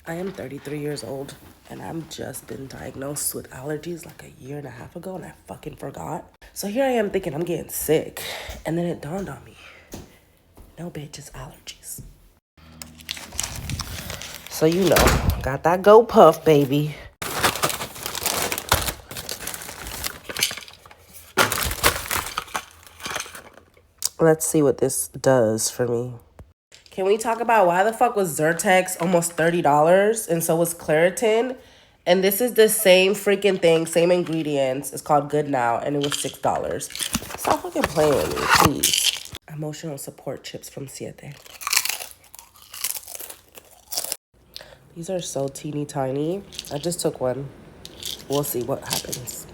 I am 33 years old and I've just been diagnosed with allergies like a year and a half ago and I fucking forgot. So here I am thinking I'm getting sick. And then it dawned on me. No, bitch, it's allergies. So you know, got that Go Puff, baby. Let's see what this does for me. Can we talk about why the fuck was Zyrtex almost $30 and so was Claritin? And this is the same freaking thing, same ingredients. It's called Good Now and it was $6. Stop fucking playing with me, please. Emotional support chips from Siete. These are so teeny tiny. I just took one. We'll see what happens.